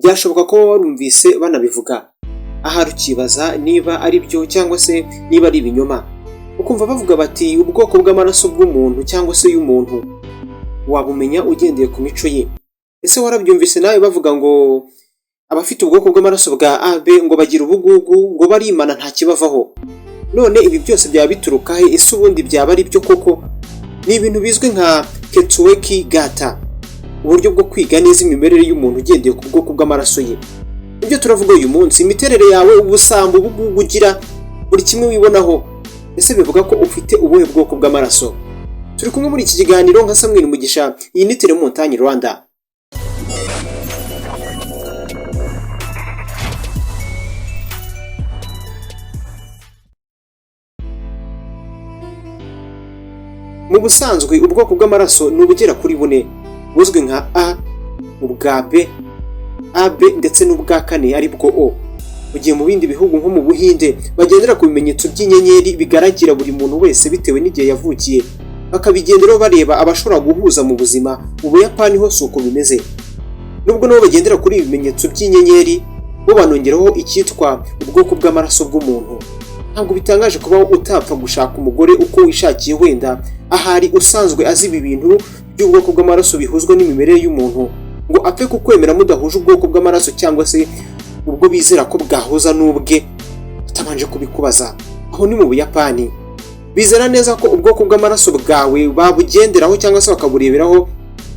byashoboka ko warumvise banabivuga, aha rukibaza niba ari byo cyangwa se niba ari ibinyoma, ukumva bavuga bati ubwoko bw'amaraso bw'umuntu cyangwa se y'umuntu wabumenya ugendeye ku mico ye. Ese warabyumvise nawe bavuga ngo abafite ubwoko bw'amaraso bwa AB ngo bagira ubugugu, ngo barimana nta kibavaho? None ibi byose byaba bituruka he? Ese ubundi byaba ari byo koko? Ni ibintu bizwi nka ketsuweki gata, uburyo bwo kwiga neza imimerere y'umuntu ugendeye ku bwoko bw'amaraso ye. Ibyo turavuga uyu munsi, imiterere yawe, ubusambo, ubugugu ugira, buri kimwe wibonaho. Ese bivuga ko ufite ubuhe bwoko bw'amaraso? Turi kumwe muri iki kiganiro nka Samuel Mugisha, iyi ni Telemontagne Rwanda. Mu busanzwe ubwoko bw'amaraso ni ubugera kuri bune, buzwi nka A, ubwa B, AB ndetse n'ubwa kane ari bwo O. Ugiye mu bindi bihugu nko mu Buhinde bagendera ku bimenyetso by'inyenyeri bigaragira buri muntu wese bitewe n'igihe yavukiye, bakabigenderaho bareba abashobora guhuza mu buzima. Mu Buyapani ho si uko bimeze, nubwo nabo bagendera kuri ibi bimenyetso by'inyenyeri, bo banongeraho icyitwa ubwoko bw'amaraso bw'umuntu. Ntabwo bitangaje kuba utapfa gushaka umugore uko wishakiye, wenda ahari usanzwe azi ibi bintu by'ubwoko bw'amaraso bihuzwa n'imimerere y'umuntu, ngo apfe kukwemera mudahuje ubwoko bw'amaraso cyangwa se ubwo bizera ko bwahuza n'ubwe utabanje kubikubaza. Aho ni mu Buyapani, bizera neza ko ubwoko bw'amaraso bwawe babugenderaho cyangwa se bakabureberaho,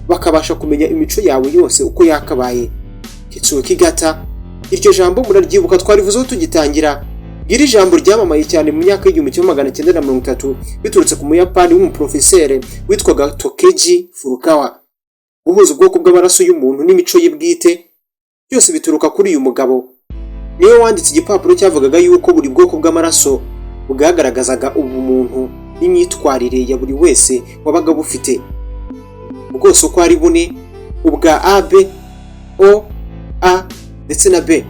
bakabasha kumenya imico yawe yose uko yakabaye. Ketsuweki gata, iryo jambo muraryibuka twarivuzeho tugitangira. Iri jambo ryamamaye cyane mu myaka y'1930 biturutse ku Muyapani w'umuprofesere witwaga Tokeji Furukawa. Guhuza ubwoko bw'amaraso y'umuntu n'imico ye bwite byose bituruka kuri uyu mugabo. Niwe wanditse igipapuro cyavugaga yuko buri bwoko bw'amaraso bwagaragazaga ubumuntu n'imyitwarire ya buri wese wabaga bufite. Bwose uko ari bune, ubwa AB, O, A ndetse na B,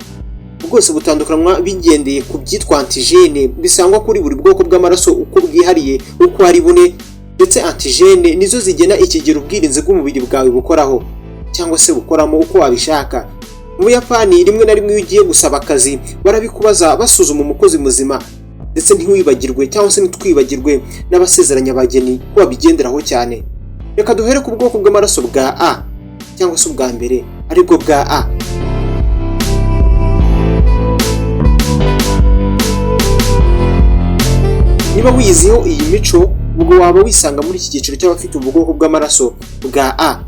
bwose butandukanwa bigendeye ku byitwa antigene bisangwa kuri buri bwoko bw'amaraso uko bwihariye uko ari bune, ndetse antigene nizo zigena ikigero ubwirinzi bw'umubiri bwawe bukoraho cyangwa se bukoramo uko wabishaka. Mu Buyapani rimwe na rimwe iyo ugiye gusaba akazi barabikubaza basuzuma umukozi muzima, ndetse ntiwibagirwe cyangwa se ntitwibagirwe n'abasezeranya abageni ko babigenderaho cyane. Reka duhere ku bwoko bw'amaraso bwa A cyangwa se ubwa mbere aribwo bwa A. Niba wiyiziho iyi mico, ubwo waba wisanga muri iki cyiciro cy'abafite ubwoko bw'amaraso bwa A.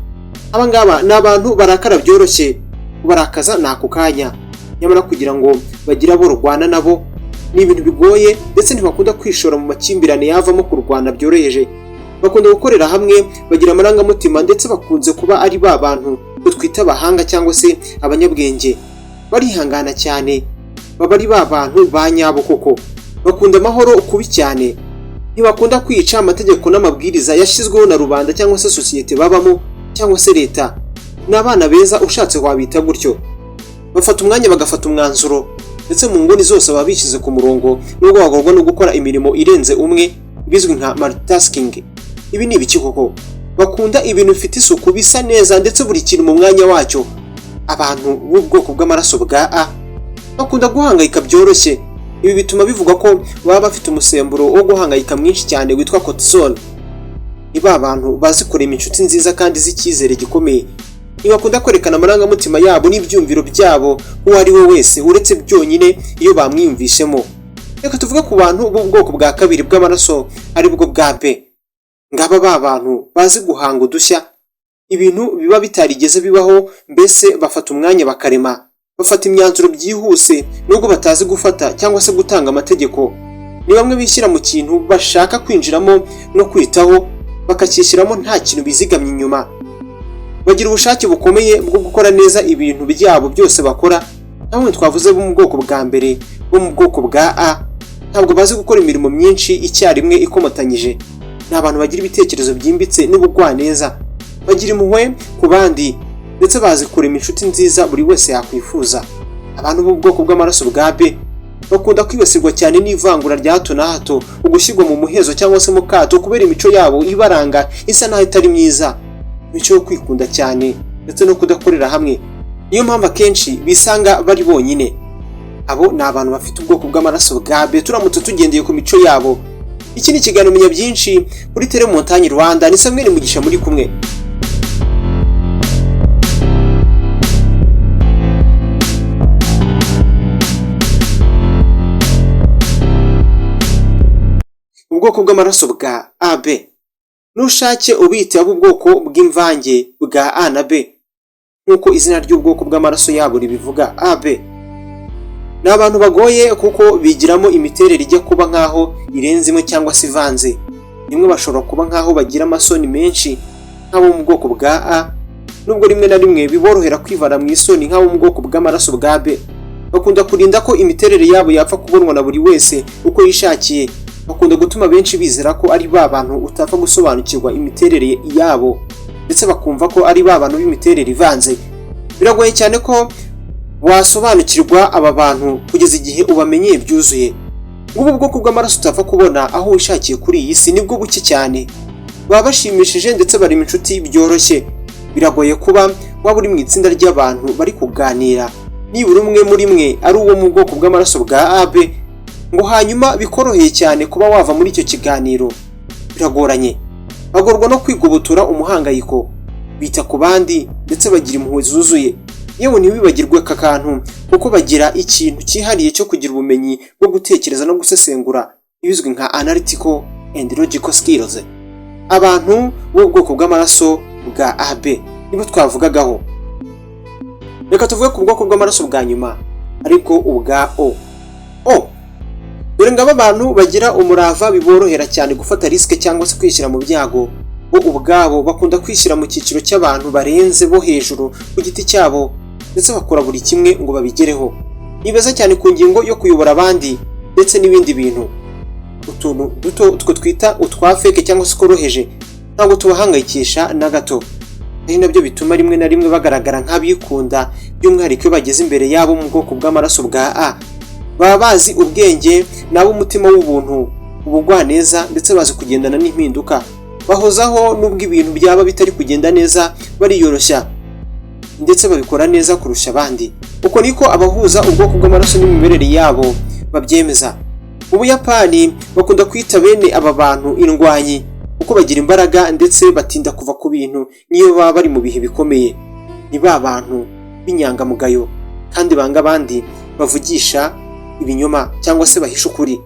Aba ngaba ni abantu barakara byoroshye, barakaza n'ako kanya, nyamara kugira ngo bagire abo rwana nabo ni ibintu bigoye, ndetse ntibakunda kwishora mu makimbirane yavamo kurwana byoroheje. Bakunda gukorera hamwe, bagira amarangamutima, ndetse bakunze kuba ari ba bantu twita abahanga cyangwa se abanyabwenge. Barihangana cyane, baba ari ba bantu ba nyabo koko. Bakunda amahoro kubi cyane, ntibakunda kwica amategeko n'amabwiriza yashyizweho na rubanda cyangwa se sosiyete babamo cyangwa se leta. Ni abana beza ushatse wabita gutyo. Bafata umwanya bagafata umwanzuro, ndetse mu nguni zose baba bishyize ku murongo, nubwo bagorwa no gukora imirimo irenze umwe bizwi nka multitasking. Ibi ni ibiki koko? Bakunda ibintu bifite isuku, bisa neza, ndetse buri kintu mu mwanya wacyo. Abantu b'ubwoko bw'amaraso bwa A bakunda guhangayika byoroshye. Ibi bituma bivuga ko baba bafite umusemburo wo guhangayika mwinshi cyane witwa cortisol. Iba abantu bazi kurema inshuti nziza kandi z'icyizere gikomeye. Ntibakunda kwerekana amarangamutima yabo n'ibyumviro byabo uwo ari we wese, uretse byonyine iyo bamwiyumvishemo. Reka tuvuge ku bantu b'ubwoko bwa kabiri bw'amaraso aribwo bwa B. Ngaba ba bantu bazi guhanga udushya, ibintu biba bitarigeze bibaho, mbese bafata umwanya bakarema. Bafata imyanzuro byihuse nubwo batazi gufata cyangwa se gutanga amategeko. Ni bamwe bishyira mu kintu bashaka kwinjiramo no kwitaho, bakacyishyiramo nta kintu bizigamye inyuma. Bagira ubushake bukomeye bwo gukora neza ibintu byabo byose bakora. Namwe twavuze bo mu bwoko bwa mbere, bo mu bwoko bwa A, ntabwo bazi gukora imirimo myinshi icyarimwe ikomatanyije. Ni abantu bagira ibitekerezo byimbitse n'ubugwaneza, bagira impuhwe ku bandi, ndetse bazi kurema inshuti nziza buri wese yakwifuza. Abantu b'ubwoko bw'amaraso bwa B bakunda kwibasirwa cyane n'ivangura rya hato na hato, ugushyirwa mu muhezo cyangwa se mu kato kubera imico yabo ibaranga isa naho itari myiza. Imico yo kwikunda cyane ndetse no kudakorera hamwe. niyo mpamvu akenshi bisanga bari bonyine. Abo ni abantu bafite ubwoko bw'amaraso bwa B turamutse tugendeye ku mico yabo. Iki ni ikiganiro menya byinshi kuri Telemontagne Rwanda, ni Samuel Mugisha muri kumwe. Ubwoko bw'amaraso bwa AB. Nushake ubite abo ubwoko bw'imvange bwa A na B. Nkuko izina ry'ubwoko bw'amaraso yabo ribivuga, AB. Ni abantu bagoye kuko bigiramo imiterere ijya kuba nkaho irenze imwe cyangwa se ivanze. Rimwe bashobora kuba nkaho bagira amasoni menshi nk'abo mu bwoko bwa A, nubwo rimwe na rimwe biborohera kwivana mu isoni nk'abo mu bwoko bw'amaraso bwa B. Bakunda kurinda ko imiterere yabo yapfa kubonwa na buri wese uko yishakiye. Bakunda gutuma benshi bizera ko ari ba bantu utapfa gusobanukirwa imiterere yabo, ndetse bakumva ko ari ba bantu b'imiterere ivanze. Biragoye cyane ko wasobanukirwa aba bantu kugeza igihe ubamenyeye byuzuye. Ubu bwoko bw'amaraso utapfa kubona aho wishakiye kuri iyi si nibwo buke cyane. Baba bashimishije ndetse bari mu inshuti byoroshye. Biragoye kuba waba uri mu itsinda ry'abantu bari kuganira, nibura umwe muri mwe ari uwo mu bwoko bw'amaraso bwa AB, ngo hanyuma bikoroheye cyane kuba wava muri icyo kiganiro. Biragoranye. Bagorwa no kwigubutura umuhangayiko, bita ku bandi ndetse bagira impuhwe zuzuye. Yewe ntibibagirwe aka kantu kuko bagira ikintu cyihariye cyo kugira ubumenyi bwo gutekereza no gusesengura, ibizwi nka analytical and logical skills. Abantu b'ubwoko bw'amaraso bwa AB nibo twavugagaho. Reka tuvuge ku bwoko bw'amaraso bwa nyuma, ariko ubwa O. Dore ngaba abantu bagira umurava, biborohera cyane gufata risk cyangwa se kwishyira mu byago. Bo ubwabo bakunda kwishyira mu cyiciro cy'abantu barenze bo hejuru ku giti cyabo, ndetse bakora buri kimwe ngo babigereho. Ni beza cyane ku ngingo yo kuyobora abandi ndetse n'ibindi bintu. Utuntu duto two twita utwa fake cyangwa se koroheje ntabwo tubahangayikisha na gato. Ari nabyo bituma rimwe na rimwe bagaragara nk'abikunda, by'umwihariko iyo bageze imbere yabo mu bwoko bw'amaraso bwa A. Baba bazi ubwenge nabo umutima w'ubuntu, ubugwaneza, ndetse bazi kugendana n'impinduka. Bahozaho nubwo ibintu byaba bitari kugenda neza, bariyoroshya ndetse babikora neza kurusha abandi. Uko niko abahuza ubwoko bw'amaraso n'imimerere yabo babyemeza. Mu Buyapani bakunda kwita bene aba bantu indwanyi kuko bagira imbaraga ndetse batinda kuva ku bintu niyo baba bari mu bihe bikomeye. Ni ba bantu b'inyangamugayo kandi banga abandi, bavugisha ibinyoma cyangwa se bahisha ukuri.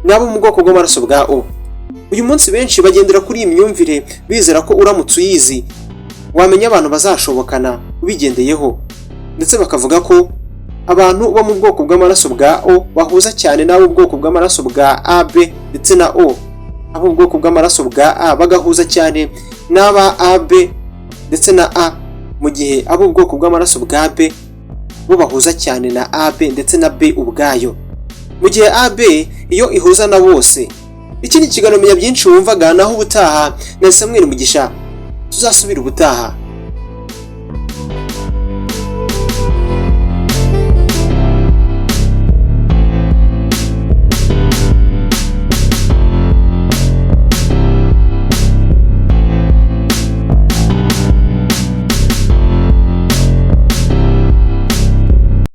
Nabo mu bwoko bw'amaraso bwa O. Uyu munsi benshi bagendera kuri iyi myumvire, bizera ko uramutse uyizi wamenya abantu bazashobokana ubigendeyeho, ndetse bakavuga ko abantu bo mu bwoko bw'amaraso bwa O bahuza cyane n'abo ubwoko bw'amaraso bwa AB ndetse na O. Abo ubwoko bw'amaraso bwa A bagahuza cyane n'aba AB ndetse na A, mu gihe abo ubwoko bw'amaraso bwa B bo bahuza cyane na AB ndetse na B ubwayo. Mu gihe AB iyo ihuza na bose. Iki ni ikiganiro menya byinshi wumvaga, naho ubutaha na Samuel Mugisha. Tuzasubira ubutaha.